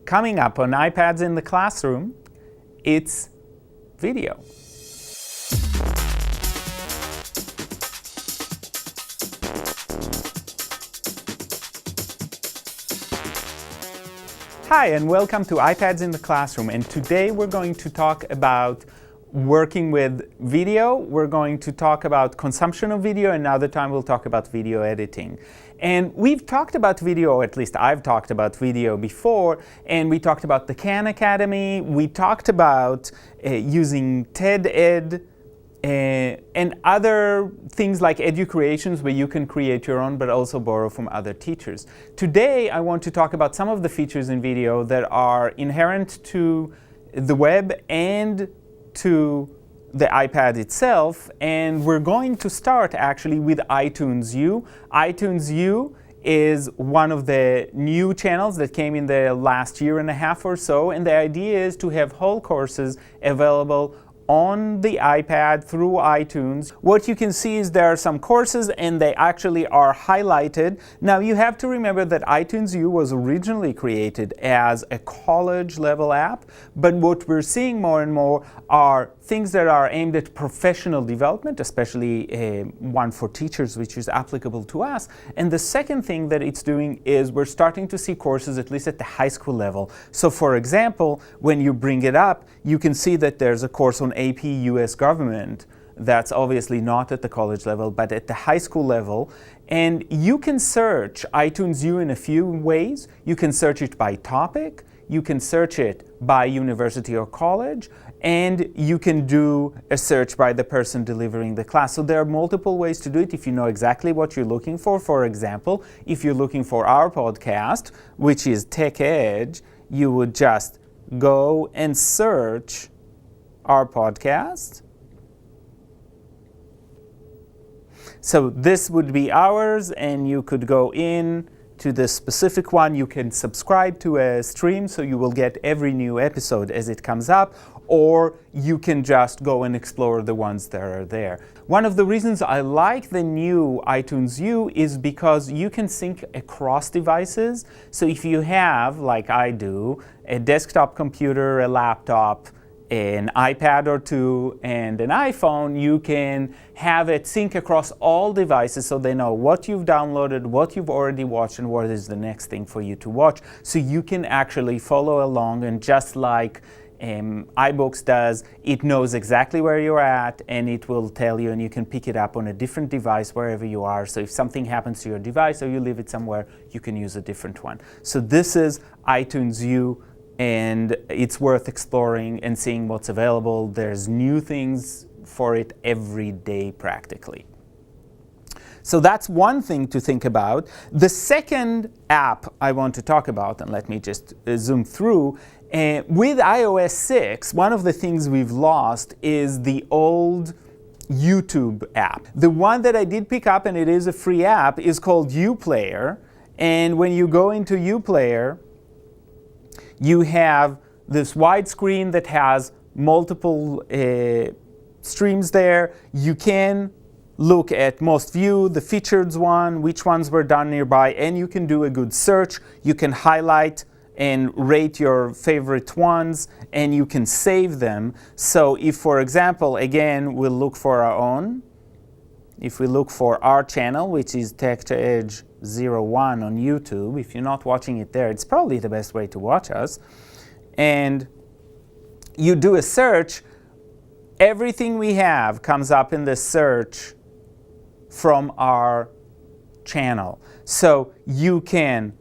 Coming up on iPads in the classroom, it's video. Hi, and welcome to iPads in the classroom. And today we're going to talk about working with video. We're going to talk about consumption of video, and another time we'll talk about video editing. And we've talked about video, or at least I've talked about video before, and we talked about the Khan Academy. We talked about using TED-Ed and other things like EduCreations, where you can create your own but also borrow from other teachers. Today I want to talk about some of the features in video that are inherent to the web and to the iPad itself, and we're going to start actually with iTunes U. iTunes U is one of the new channels that came in the last year and a half or so, and the idea is to have whole courses available on the iPad through iTunes. What you can see is there are some courses and they actually are highlighted. Now you have to remember that iTunes U was originally created as a college level app, but what we're seeing more and more are things that are aimed at professional development, especially one for teachers, which is applicable to us. And the second thing that it's doing is we're starting to see courses at least at the high school level. So for example, when you bring it up, you can see that there's a course on AP US government that's obviously not at the college level, but at the high school level. And you can search iTunes U in a few ways. You can search it by topic, you can search it by university or college, and you can do a search by the person delivering the class. So there are multiple ways to do it if you know exactly what you're looking for. For example, if you're looking for our podcast, which is Tech Edge, you would just go and search our podcast. So this would be ours, and you could go in to the specific one. You can subscribe to a stream so you will get every new episode as it comes up, or you can just go and explore the ones that are there. One of the reasons I like the new iTunes U is because you can sync across devices. So if you have, like I do, a desktop computer, a laptop, an iPad or two, and an iPhone, you can have it sync across all devices so they know what you've downloaded, what you've already watched, and what is the next thing for you to watch. So you can actually follow along, and just like iBooks does, it knows exactly where you're at, and it will tell you, and you can pick it up on a different device wherever you are. So if something happens to your device or you leave it somewhere, you can use a different one. So this is iTunes U, and it's worth exploring and seeing what's available. There's new things for it every day practically. So that's one thing to think about. The second app I want to talk about, and let me just zoom through, with iOS 6, one of the things we've lost is the old YouTube app. The one that I did pick up, and it is a free app, is called uPlayer. And when you go into uPlayer, you have this wide screen that has multiple streams there. You can look at most viewed, the featured one, which ones were done nearby, and you can do a good search. You can highlight and rate your favorite ones, and you can save them. So if, for example, again, we'll look for our own. If we look for our channel, which is Tech Edge 01 on YouTube, if you're not watching it there, it's probably the best way to watch us. And you do a search, everything we have comes up in the search from our channel. So you can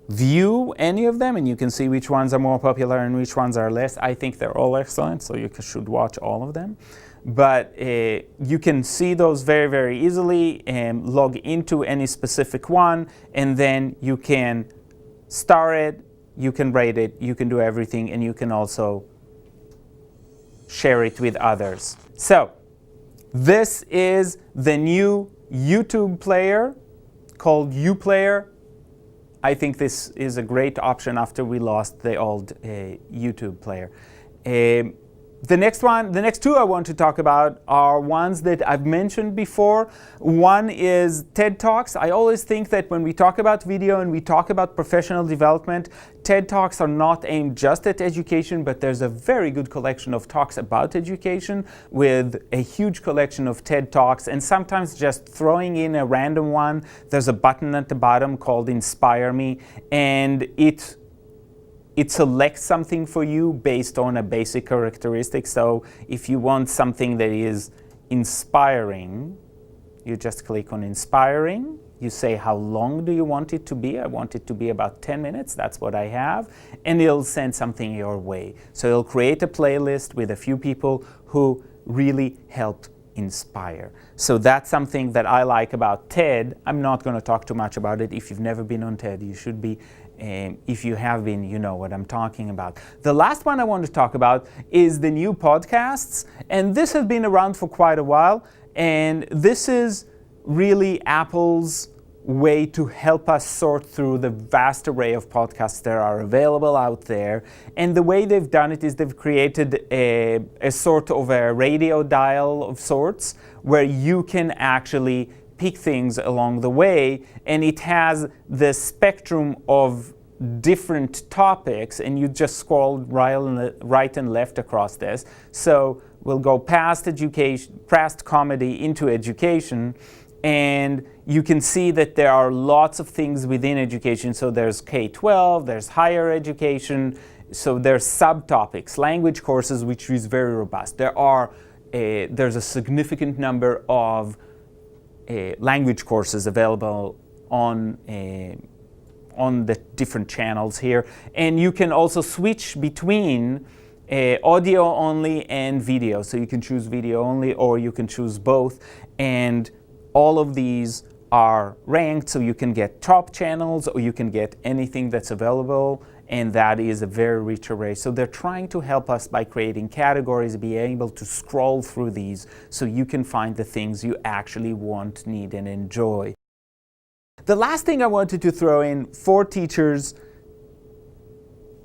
view any of them, and you can see which ones are more popular and which ones are less. I think they're all excellent, so you should watch all of them. But you can see those very, very easily and log into any specific one, and then you can star it, you can rate it, you can do everything, and you can also share it with others. So this is the new YouTube player called uPlayer. I think this is a great option after we lost the old YouTube player. The next two I want to talk about are ones that I've mentioned before. One is TED Talks. I always think that when we talk about video and we talk about professional development, TED Talks are not aimed just at education, but there's a very good collection of talks about education with a huge collection of TED Talks, and sometimes just throwing in a random one. There's a button at the bottom called Inspire Me, and it selects something for you based on a basic characteristic. So if you want something that is inspiring, you just click on Inspiring. You say how long do you want it to be. I want it to be about 10 minutes. That's what I have. And it'll send something your way. So it'll create a playlist with a few people who really helped inspire. So that's something that I like about TED. I'm not going to talk too much about it. If you've never been on TED, you should be. If you have been, you know what I'm talking about. The last one I want to talk about is the new podcasts. And this has been around for quite a while. And this is really Apple's way to help us sort through the vast array of podcasts that are available out there. And the way they've done it is they've created a sort of a radio dial of sorts where you can actually pick things along the way, and it has the spectrum of different topics, and you just scroll right and left across this. So we'll go past education, past comedy into education, and you can see that there are lots of things within education. So there's K-12, there's higher education, so there's subtopics, language courses, which is very robust. There's a significant number of language courses available on the different channels here, and you can also switch between audio only and video. So you can choose video only, or you can choose both, and all of these are ranked, so you can get top channels or you can get anything that's available, and that is a very rich array. So they're trying to help us by creating categories, be able to scroll through these so you can find the things you actually want, need, and enjoy. The last thing I wanted to throw in for teachers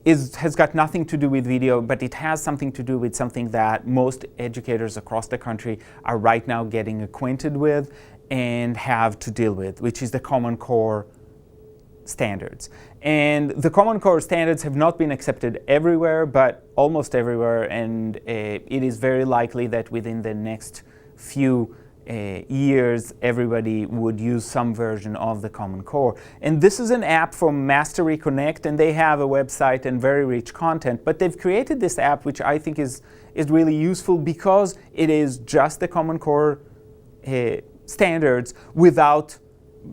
has got nothing to do with video, but it has something to do with something that most educators across the country are right now getting acquainted with and have to deal with, which is the Common Core standards. And the Common Core standards have not been accepted everywhere, but almost everywhere, and it is very likely that within the next few years everybody would use some version of the Common Core. And this is an app from Mastery Connect, and they have a website and very rich content, but they've created this app which I think is really useful because it is just the Common Core standards without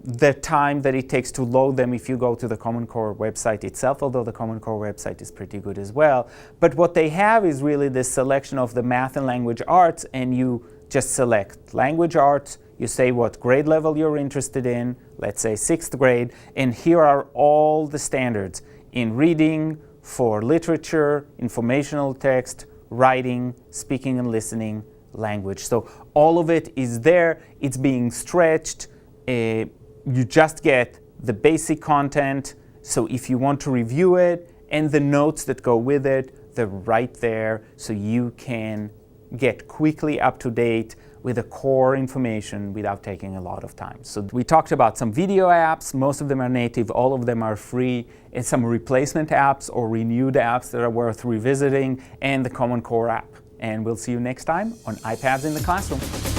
the time that it takes to load them if you go to the Common Core website itself, although the Common Core website is pretty good as well. But what they have is really this selection of the math and language arts, and you just select language arts, you say what grade level you're interested in, let's say 6th grade, and here are all the standards in reading, for literature, informational text, writing, speaking and listening, language. So all of it is there, it's being stretched. You just get the basic content, so if you want to review it, and the notes that go with it, they're right there, so you can get quickly up to date with the core information without taking a lot of time. So we talked about some video apps, most of them are native, all of them are free, and some replacement apps or renewed apps that are worth revisiting, and the Common Core app. And we'll see you next time on iPads in the Classroom.